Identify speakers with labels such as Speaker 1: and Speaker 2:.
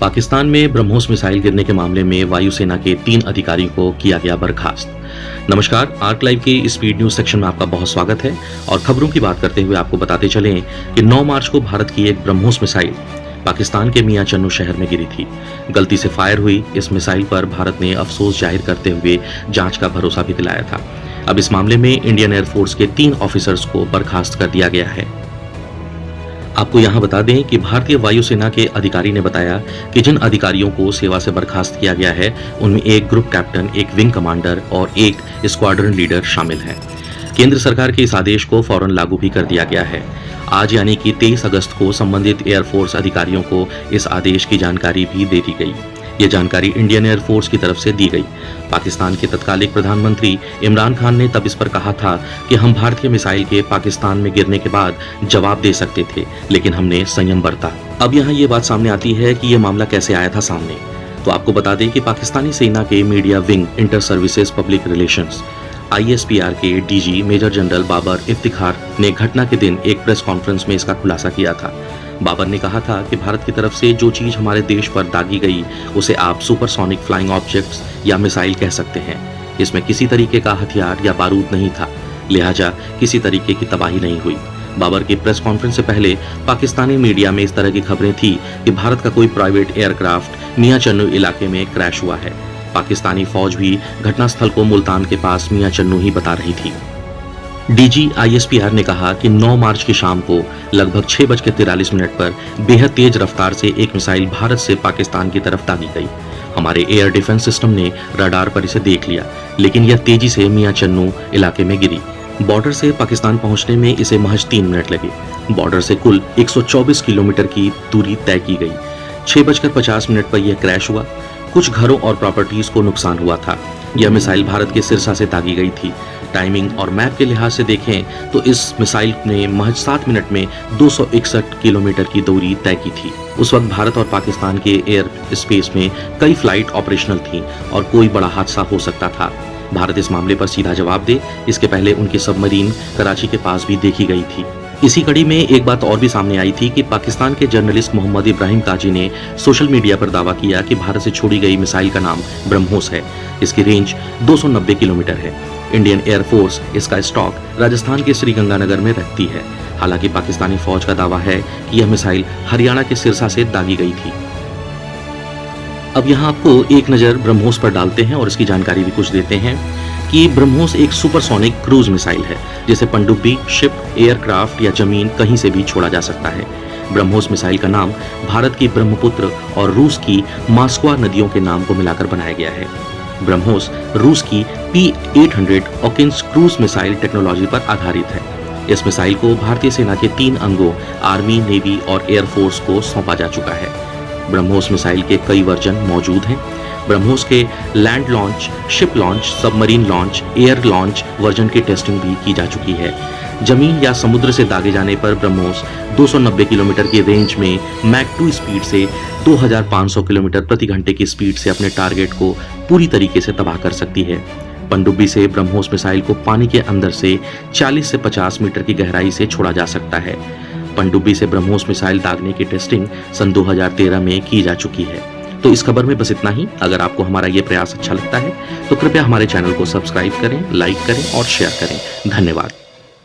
Speaker 1: पाकिस्तान में ब्रह्मोस मिसाइल गिरने के मामले में वायुसेना के 3 अधिकारियों को किया गया बर्खास्त। नमस्कार, आर्क लाइव के स्पीड न्यूज सेक्शन में आपका बहुत स्वागत है। और खबरों की बात करते हुए आपको बताते चलें कि 9 मार्च को भारत की एक ब्रह्मोस मिसाइल पाकिस्तान के मियां चन्नू शहर में गिरी थी। गलती से फायर हुई इस मिसाइल पर भारत ने अफसोस जाहिर करते हुए जांच का भरोसा भी दिलाया था। अब इस मामले में इंडियन एयरफोर्स के 3 ऑफिसर्स को बर्खास्त कर दिया गया है। आपको यहां बता दें कि भारतीय वायुसेना के अधिकारी ने बताया कि जिन अधिकारियों को सेवा से बर्खास्त किया गया है उनमें एक ग्रुप कैप्टन, एक विंग कमांडर और एक स्क्वाड्रन लीडर शामिल है। केंद्र सरकार के इस आदेश को फौरन लागू भी कर दिया गया है। आज यानी कि 23 अगस्त को संबंधित एयरफोर्स अधिकारियों को इस आदेश की जानकारी भी दे दी गई। ये जानकारी इंडियन एयरफोर्स की तरफ से दी गई। पाकिस्तान के तत्कालीन प्रधानमंत्री इमरान खान ने तब इस पर कहा था कि हम भारतीय मिसाइल के पाकिस्तान में गिरने के बाद जवाब दे सकते थे, लेकिन हमने संयम बरता। अब यहाँ ये बात सामने आती है कि ये मामला कैसे आया था सामने। तो आपको बता दें कि पाकिस्तानी सेना के media wing inter services public relations ISPR के DG major general Babar Iftikhar ने घटना के दिन एक प्रेस कॉन्फ्रेंस में इसका खुलासा किया था। बाबर ने कहा था कि भारत की तरफ से जो चीज हमारे देश पर दागी गई उसे आप सुपरसोनिक फ्लाइंग ऑब्जेक्ट्स या मिसाइल कह सकते हैं। इसमें किसी तरीके का हथियार या बारूद नहीं था, लिहाजा किसी तरीके की तबाही नहीं हुई। बाबर की प्रेस कॉन्फ्रेंस से पहले पाकिस्तानी मीडिया में इस तरह की खबरें थी कि भारत का कोई प्राइवेट एयरक्राफ्ट मियां चन्नू इलाके में क्रैश हुआ है। पाकिस्तानी फौज भी घटनास्थल को मुल्तान के पास मियां चन्नू ही बता रही थी। DG ISPR ने कहा कि 9 मार्च की शाम को लगभग 6:43 पर बेहद तेज रफ्तार से एक मिसाइल भारत से पाकिस्तान की तरफ दागी गई। हमारे एयर डिफेंस सिस्टम ने रडार पर इसे देख लिया, लेकिन यह तेजी से मियां चन्नू इलाके में गिरी। बॉर्डर से पाकिस्तान पहुंचने में इसे महज 3 मिनट लगे। बॉर्डर से कुल 124 किलोमीटर की दूरी तय की गई। 6:50 पर यह क्रैश हुआ। कुछ घरों और प्रॉपर्टीज को नुकसान हुआ था। यह मिसाइल भारत के सिरसा से दागी गई थी। टाइमिंग और मैप के लिहाज से देखें तो इस मिसाइल ने महज 7 मिनट में 261 किलोमीटर की दूरी तय की थी। उस वक्त भारत और पाकिस्तान के एयर स्पेस में कई फ्लाइट ऑपरेशनल थी और कोई बड़ा हादसा हो सकता था। भारत इस मामले पर सीधा जवाब दे, इसके पहले उनकी सबमरीन कराची के पास भी देखी गई थी। इसी कड़ी में एक बात और भी सामने आई थी कि पाकिस्तान के जर्नलिस्ट मोहम्मद इब्राहिम काजी ने सोशल मीडिया पर दावा किया कि भारत से छोड़ी गई मिसाइल का नाम ब्रह्मोस है। इसकी रेंज 290 किलोमीटर है। इंडियन एयरफोर्स इसका स्टॉक राजस्थान के श्रीगंगानगर में रखती है। हालांकि पाकिस्तानी फौज का दावा है कि यह मिसाइल हरियाणा के सिरसा से दागी गई थी। अब यहाँ आपको एक नज़र ब्रह्मोस पर डालते हैं और इसकी जानकारी भी कुछ देते हैं कि ब्रह्मोस एक सुपरसोनिक क्रूज मिसाइल है जिसे पनडुब्बी, शिप, एयरक्राफ्ट या जमीन कहीं से भी छोड़ा जा सकता है। ब्रह्मोस मिसाइल का नाम भारत की ब्रह्मपुत्र और रूस की मास्कवा नदियों के नाम को मिलाकर बनाया गया है। ब्रह्मोस रूस की P-800 ओकिन्स क्रूज मिसाइल टेक्नोलॉजी पर आधारित है। इस मिसाइल को भारतीय सेना के 3 अंगों आर्मी, नेवी और एयरफोर्स को सौंपा जा चुका है। ब्रह्मोस मिसाइल के कई वर्जन मौजूद हैं। ब्रह्मोस के land launch, ship launch, submarine launch, air launch version की टेस्टिंग भी की जा चुकी है। जमीन या समुद्र से दागे जाने पर ब्रह्मोस 290 किलोमीटर की रेंज में मैक 2 स्पीड से 2500 किलोमीटर प्रति घंटे की स्पीड से अपने टारगेट को पूरी तरीके से तबाह कर सकती है। पनडुब्बी से ब्रह्मोस मिसाइल को पानी के अंदर से 40 से 50 मीटर की गहराई से छोड़ा जा सकता है। पनडुब्बी से ब्रह्मोस मिसाइल दागने की टेस्टिंग सन 2013 में की जा चुकी है। तो इस खबर में बस इतना ही। अगर आपको हमारा ये प्रयास अच्छा लगता है तो कृपया हमारे चैनल को सब्सक्राइब करें, लाइक करें और शेयर करें। धन्यवाद।